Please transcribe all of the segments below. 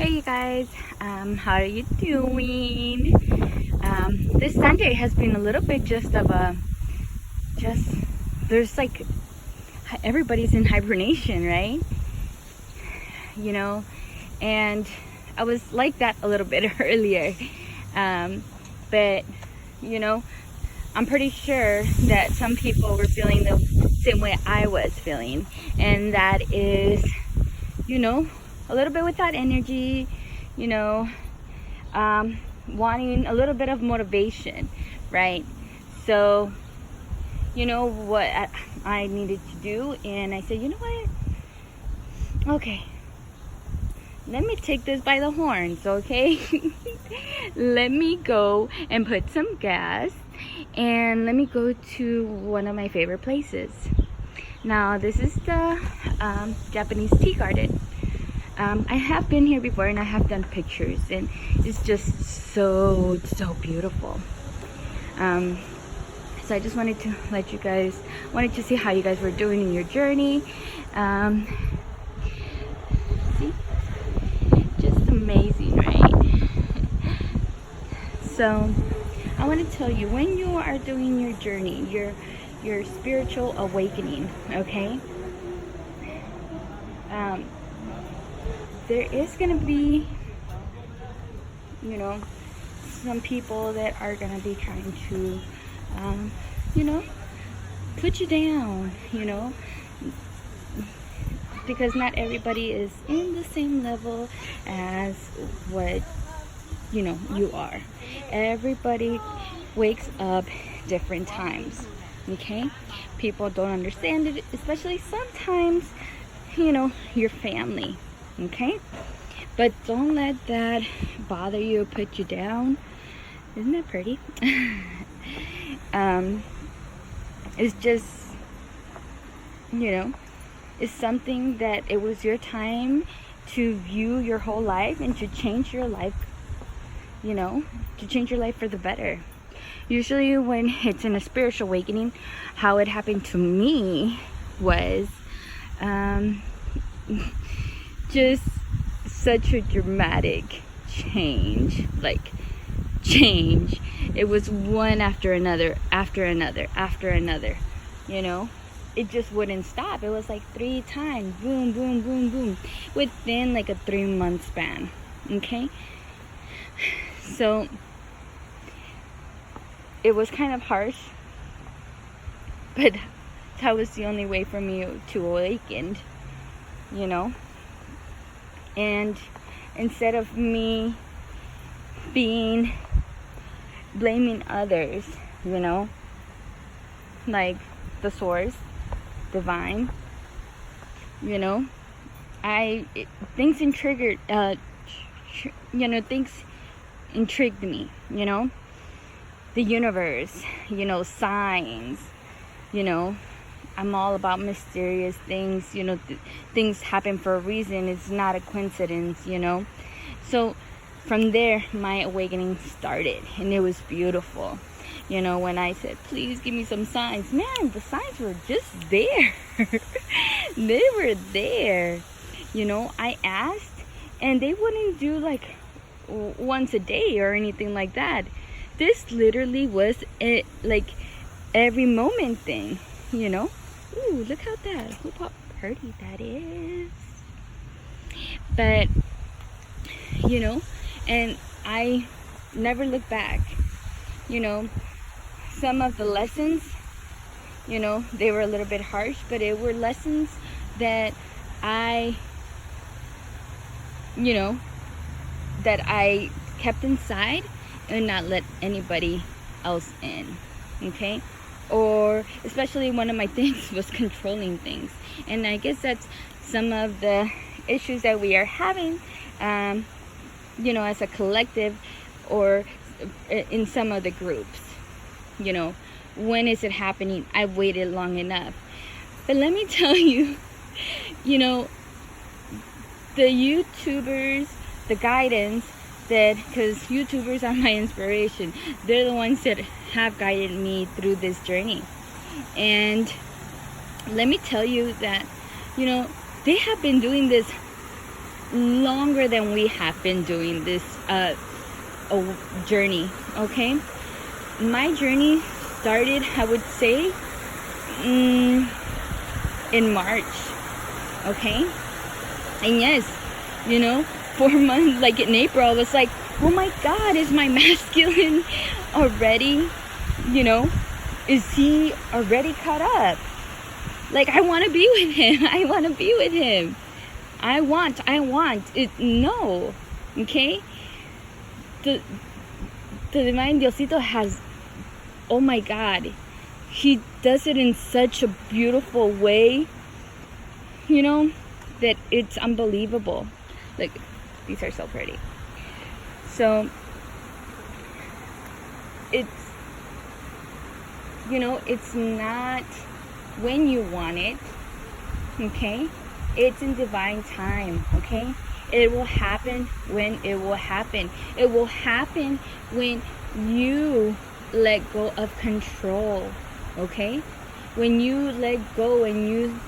Hey you guys, how are you doing? This Sunday has been a little bit there's like, everybody's in hibernation, right? You know, and I was like that a little bit earlier. But, you know, I'm pretty sure that some people were feeling the same way I was feeling. And that is, a little bit without energy, wanting a little bit of motivation, right? So, what I needed to do, and I said, you know what? Okay, let me take this by the horns, okay? Let me go and put some gas, and let me go to one of my favorite places. Now, this is the Japanese tea garden. I have been here before and I have done pictures, and it's just so beautiful. So I just wanted to wanted to see how you guys were doing in your journey. See? Just amazing, right? So I want to tell you, when you are doing your journey, your spiritual awakening, okay? There is going to be, some people that are going to be trying to, put you down, because not everybody is in the same level as what, you are. Everybody wakes up different times, okay? People don't understand it, especially sometimes, your family. Okay, but don't let that bother you, put you down. Isn't that pretty? It's just, it's something that it was your time to view your whole life and to change your life, to change your life for the better. Usually when it's in a spiritual awakening, how it happened to me was just such a dramatic change. It was one after another, it just wouldn't stop. It was like 3 times, boom, boom, boom, boom, within like a 3-month span. Okay, so it was kind of harsh, but that was the only way for me to awaken, and instead of me blaming others, like the source, divine, things intrigued me, the universe, signs, I'm all about mysterious things, things happen for a reason. It's not a coincidence, So from there, my awakening started, and it was beautiful. When I said, please give me some signs, man, the signs were just there. They were there. I asked, and they wouldn't do like once a day or anything like that. This literally was like every moment thing, Ooh, look how pretty that is. But, and I never look back. Some of the lessons, they were a little bit harsh, but it were lessons that I kept inside and not let anybody else in, okay? Or especially one of my things was controlling things, and I guess that's some of the issues that we are having, as a collective, or in some of the groups. When is it happening? I waited long enough. But let me tell you, the YouTubers, the guidance that, because YouTubers are my inspiration, they're the ones that have guided me through this journey. And let me tell you that, they have been doing this longer than we have been doing this journey, okay? My journey started, I would say, in March, okay? And yes, 4 months, like in April, I was like, oh my God, is my masculine already, is he already caught up? Like, I want to be with him. I want to be with him. I want it. No, okay? The divine Diosito has, oh my God, he does it in such a beautiful way, that it's unbelievable. Like, these are so pretty. So it's, it's not when you want it, okay? It's in divine time, okay? It will happen when it will happen. It will happen when you let go of control, okay? When you let go and you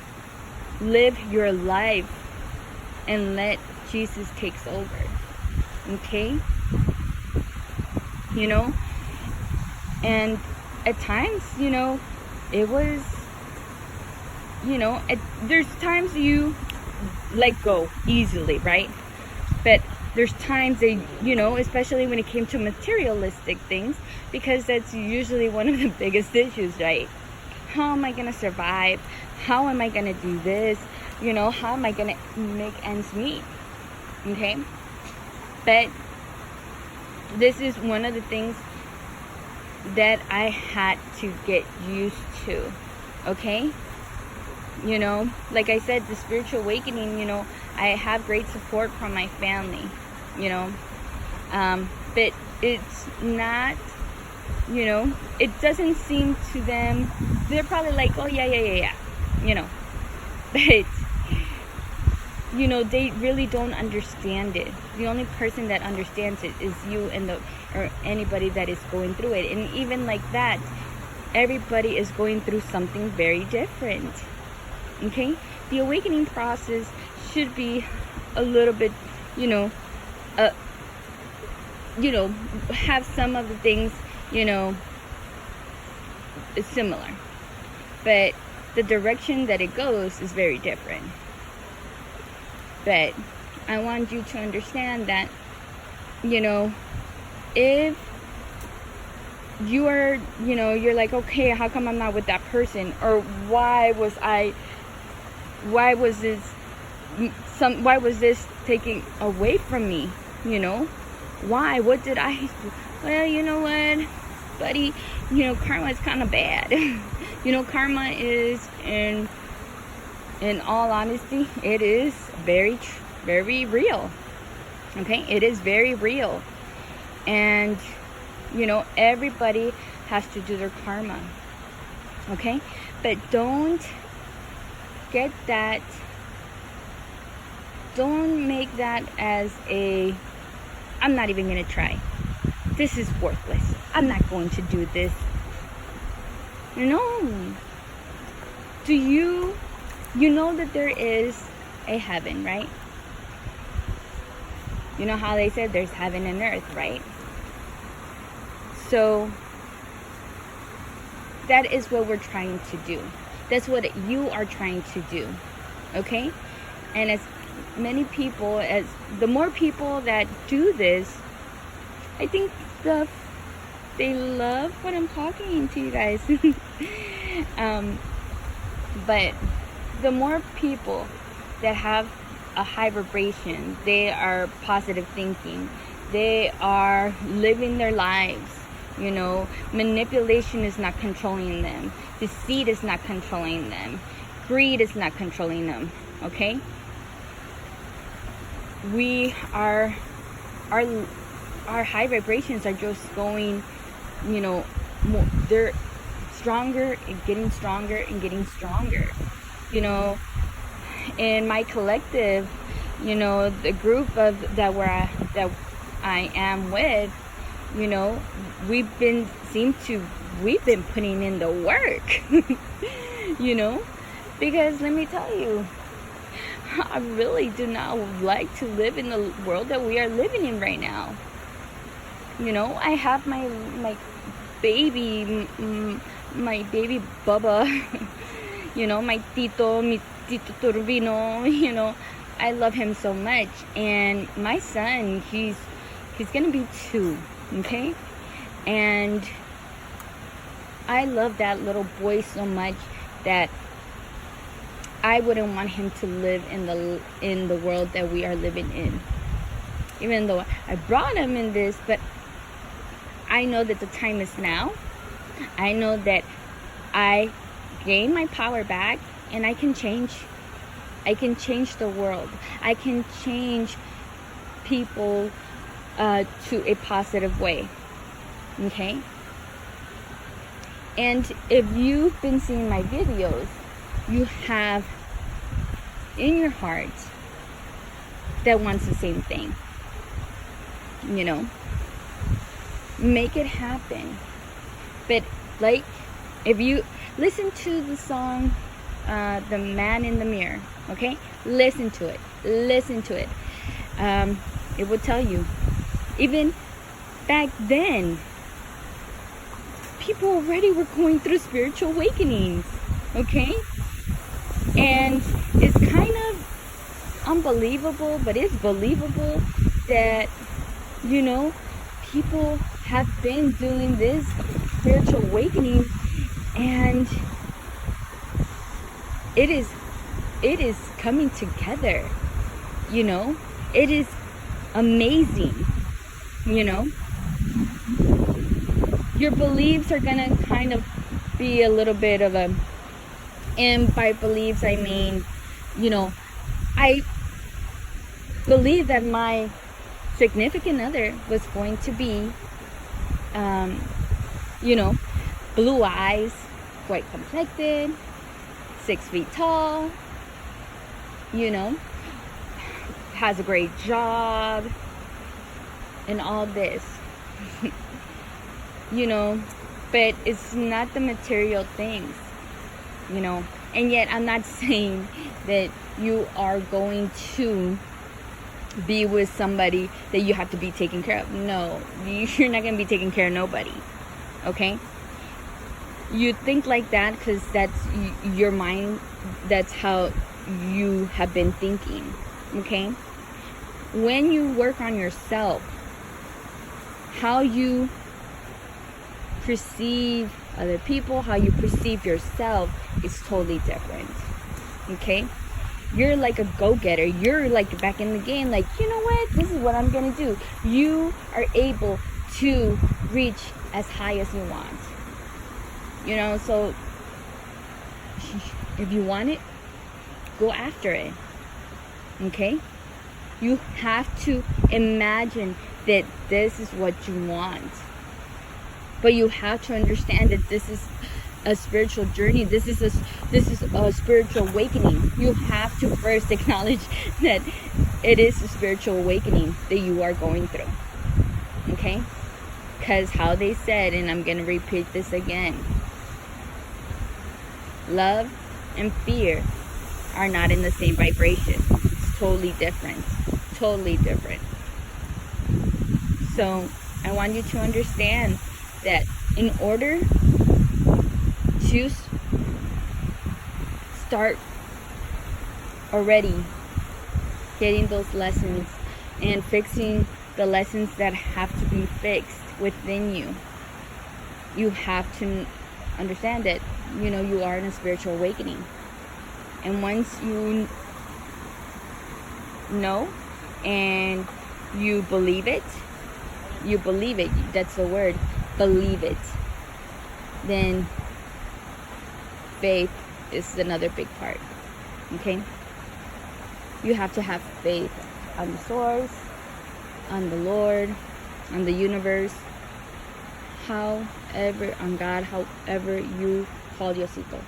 live your life and let Jesus takes over, okay? And at times, it was, there's times you let go easily, right? But there's times that, especially when it came to materialistic things, because that's usually one of the biggest issues, right? How am I going to survive? How am I going to do this? How am I going to make ends meet? Okay? But this is one of the things that I had to get used to, okay? Like I said, the spiritual awakening, I have great support from my family, but it's not, it doesn't seem to them, they're probably like, oh yeah, but, they really don't understand it. The only person that understands it is you or anybody that is going through it. And even like that, everybody is going through something very different. Okay? The awakening process should be a little bit, have some of the things, similar. But the direction that it goes is very different. But I want you to understand that, if you are, you're like, okay, how come I'm not with that person? Or why was this taken away from me? Why? What did I do? Well, you know what, buddy? Karma is kind of bad. Karma is, in all honesty, it is very, very real. Okay? It is very real. And, everybody has to do their karma. Okay? But don't get that, don't make that as I'm not even going to try. This is worthless. I'm not going to do this. No. Do you know that there is a heaven, right? You know how they said there's heaven and earth, right? So that is what we're trying to do. That's what you are trying to do. Okay? And as many people, the more people that do this, I think they love what I'm talking to you guys. But the more people that have a high vibration, they are positive thinking, they are living their lives, manipulation is not controlling them, deceit is not controlling them, greed is not controlling them, okay? Our high vibrations are just going, more, they're stronger and getting stronger and getting stronger. In my collective, the group that I am with, we've been putting in the work. Because let me tell you, I really do not like to live in the world that we are living in right now. You know, I have my baby, my baby Bubba, you know, my Tito Turbino, you know, I love him so much. And my son, he's gonna be 2, okay? And I love that little boy so much that I wouldn't want him to live in the world that we are living in. Even though I brought him in this, but I know that the time is now. I know that I gain my power back, and I can change. I can change the world. I can change people to a positive way. Okay? And if you've been seeing my videos, you have in your heart that wants the same thing. You know? Make it happen. But like, if you listen to the song The Man in the Mirror, okay? Listen to it. It will tell you, even back then, people already were going through spiritual awakenings, okay? And it's kind of unbelievable, but it's believable that, you know, people have been doing this spiritual awakening, and it is coming together, you know. It is amazing, you know. Your beliefs are gonna kind of be a little bit of a, and by beliefs I mean, you know, I believe that my significant other was going to be, you know, blue eyes, white complected, 6 feet tall, you know, has a great job, and all this. You know, but it's not the material things, you know. And yet I'm not saying that you are going to be with somebody that you have to be taken care of. No, you're not going to be taking care of nobody, okay? You think like that because that's your mind, that's how you have been thinking, okay? When you work on yourself, how you perceive other people, how you perceive yourself is totally different, okay? You're like a go-getter. You're like back in the game, like, you know what, this is what I'm gonna do. You are able to reach as high as you want, you know. So if you want it, go after it, okay? You have to imagine that this is what you want. But you have to understand that this is a spiritual journey. This is a spiritual awakening. You have to first acknowledge that it is a spiritual awakening that you are going through. Okay? Because how they said, and I'm going to repeat this again, love and fear are not in the same vibration. It's totally different. Totally different. So I want you to understand that in order to start already getting those lessons and fixing the lessons that have to be fixed within you, you have to understand that, you know, you are in a spiritual awakening. And once you know and you believe it, that's the word, believe it, then faith is another big part, okay? You have to have faith on the source, on the Lord, on the universe, however, on God, however you call Diosito,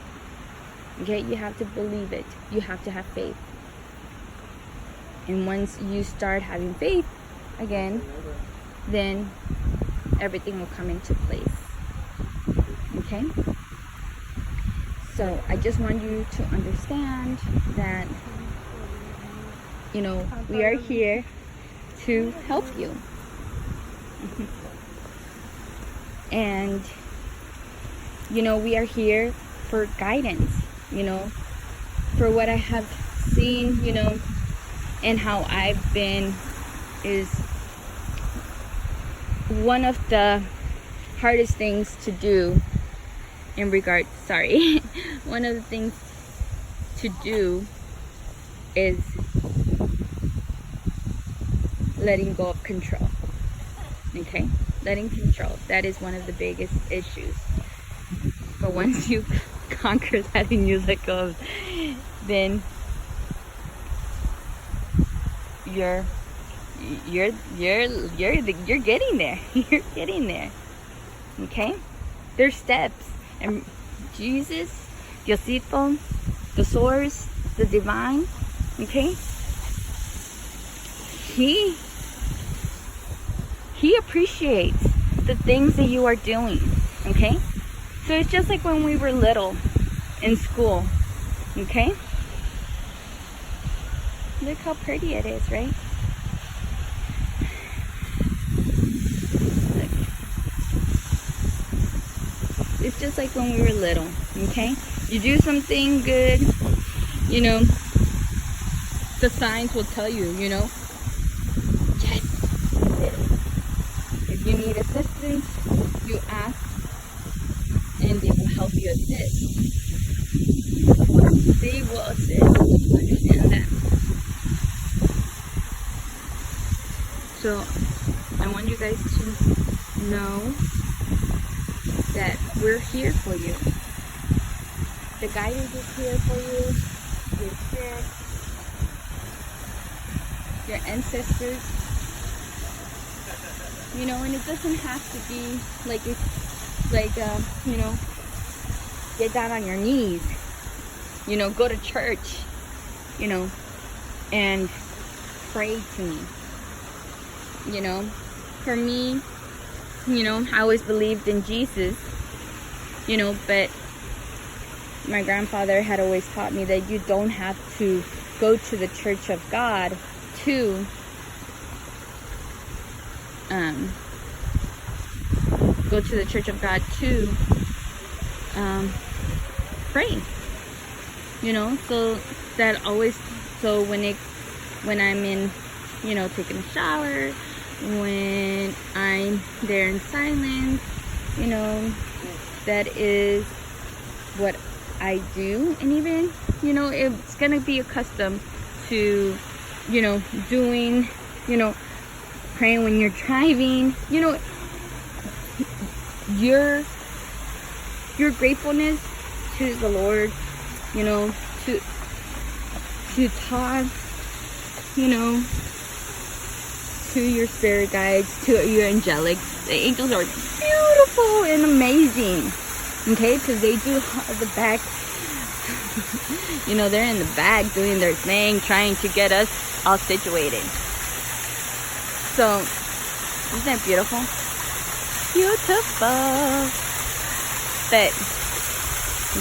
okay? You have to believe it. You have to have faith. And once you start having faith again, then everything will come into place, okay? So I just want you to understand that you know, we are here to help you. And, you know, we are here for guidance, you know, for what I have seen, you know, and how I've been is one of the hardest things to do in regards, one of the things to do is letting go of control. Okay? Letting control. That is one of the biggest issues. But once you conquer that and you let go of, then you're getting there. You're getting there. Okay? There's steps. And Jesus, Diosito, the source, the divine, okay? He appreciates the things that you are doing, okay? So it's just like when we were little in school, okay? Look how pretty it is, right? Look. It's just like when we were little, okay? You do something good, you know, the signs will tell you, you know, yes, you did it. If you need assistance, you ask, and they will help you assist. They will assist. Understand that. So, I want you guys to know that we're here for you. The guidance is here for you. Your spirit, your ancestors. You know, and it doesn't have to be like it's like you know, get down on your knees. You know, go to church. You know, and pray to me. You know, for me, you know, I always believed in Jesus. You know, but my grandfather had always taught me that you don't have to go to the Church of God to go to the Church of God to pray. You know, so that always, so when I'm in, you know, taking a shower, when I'm there in silence, you know, that is what I do. And even, you know, it's gonna be accustomed to, you know, doing, you know, praying when you're driving. You know, your gratefulness to the Lord, you know, to talk, you know, to your spirit guides, to your angelics. The angels are beautiful and amazing, okay, because they do the back. You know, they're in the back doing their thing, trying to get us all situated. So, isn't that beautiful? Beautiful. But,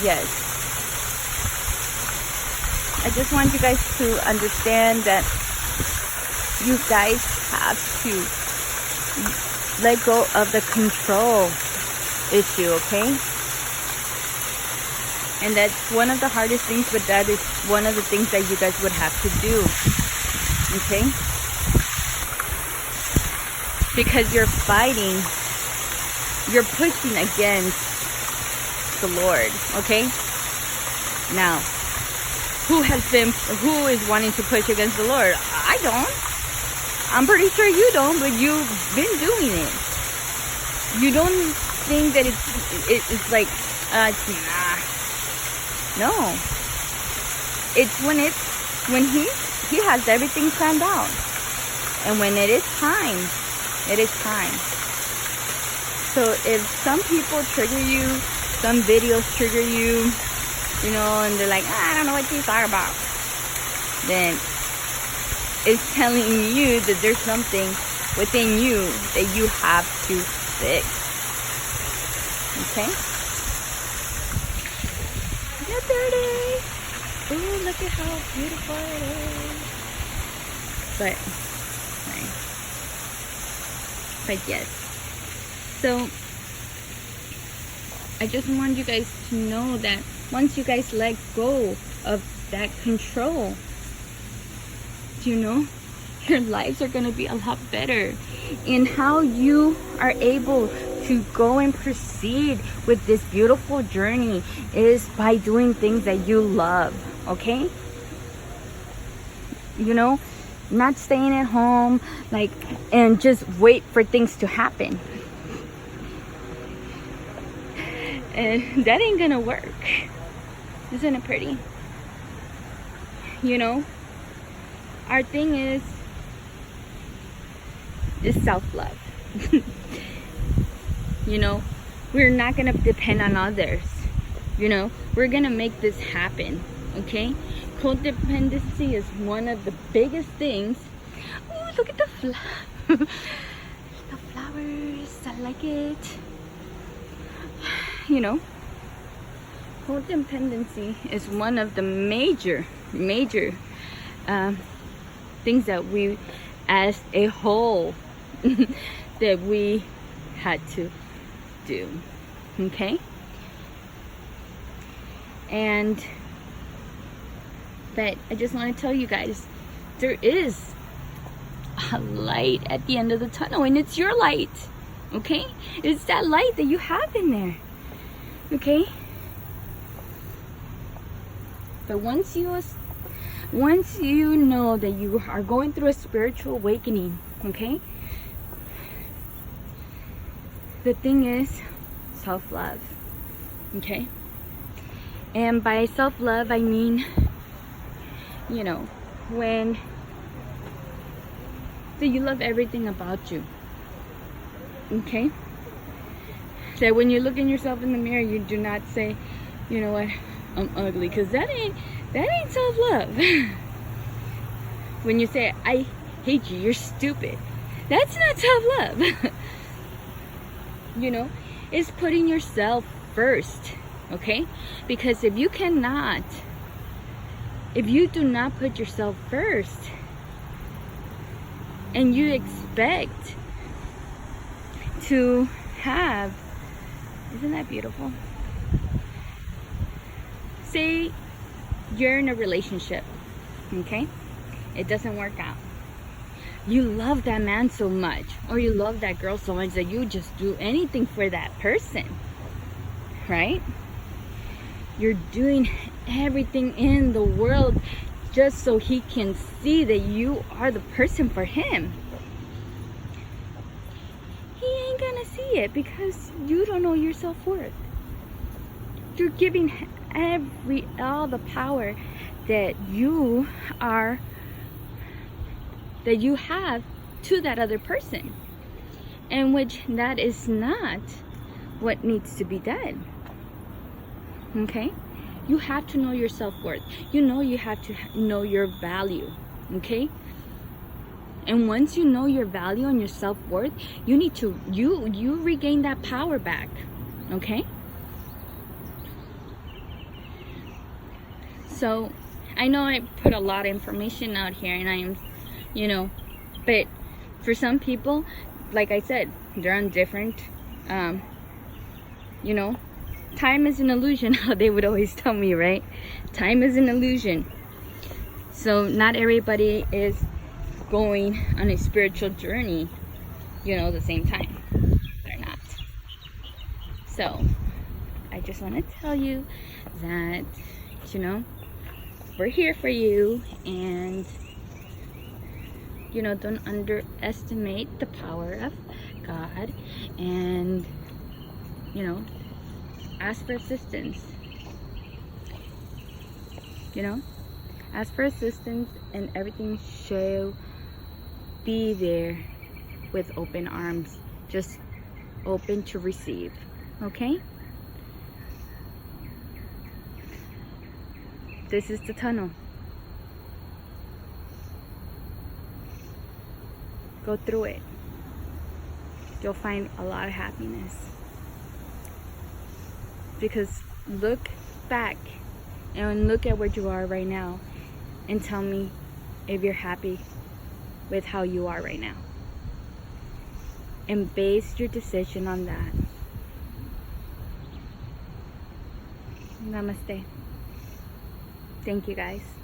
yes. I just want you guys to understand that you guys have to let go of the control issue, okay? And that's one of the hardest things, but that is one of the things that you guys would have to do, okay? Because you're fighting, you're pushing against the Lord, okay? Now, who is wanting to push against the Lord? I don't. I'm pretty sure you don't, but you've been doing it. You don't think that it's like, nah. No. It's when he has everything planned out. And when it is time, it is time. So if some people trigger you, some videos trigger you, you know, and they're like, I don't know what you're talking about, then it's telling you that there's something within you that you have to fix. Okay? Yeah, there it is. Ooh, look at how beautiful it is. But, sorry. But yes. So, I just want you guys to know that once you guys let go of that control, you know, your lives are going to be a lot better. And how you are able to go and proceed with this beautiful journey is by doing things that you love, okay? You know, not staying at home like and just wait for things to happen. And that ain't gonna work. Isn't it pretty? You know, our thing is self-love. You know, we're not gonna depend on others. You know, we're gonna make this happen. Okay, codependency is one of the biggest things. Oh, look at the the flowers. I like it. You know, codependency is one of the major things that we, as a whole, that we had to do. Okay, and but I just want to tell you guys, there is a light at the end of the tunnel, and it's your light. Okay, it's that light that you have in there. Okay, but once you know that you are going through a spiritual awakening, okay, the thing is self-love. Okay, and by self-love I mean, you know, when that you love everything about you. Okay, that when you look in yourself in the mirror, you do not say, you know what, I'm ugly, because that ain't self-love. When you say, I hate you, you're stupid, that's not self-love. You know, it's putting yourself first. Okay, because if you do not put yourself first, and you expect to have, isn't that beautiful? Say you're in a relationship, okay? It doesn't work out. You love that man so much, or you love that girl so much that you just do anything for that person, right? You're doing everything in the world just so he can see that you are the person for him. He ain't gonna see it because you don't know your self-worth. You're giving all the power that you have to that other person, and which that is not what needs to be done. Okay, you have to know your self-worth. You know, you have to know your value. Okay, and once you know your value and your self-worth, you need to you regain that power back. Okay, so I know I put a lot of information out here, and I am, you know, but for some people, like I said, they're on different, you know, time is an illusion. How they would always tell me, right? Time is an illusion. So not everybody is going on a spiritual journey, you know, the same time. They're not. So I just want to tell you that, you know, we're here for you, and you know, don't underestimate the power of God, and you know, ask for assistance. You know, ask for assistance, and everything shall be there with open arms, just open to receive. Okay, this is the tunnel. Go through it. You'll find a lot of happiness. Because look back and look at where you are right now, and tell me if you're happy with how you are right now. And base your decision on that. Namaste. Thank you guys.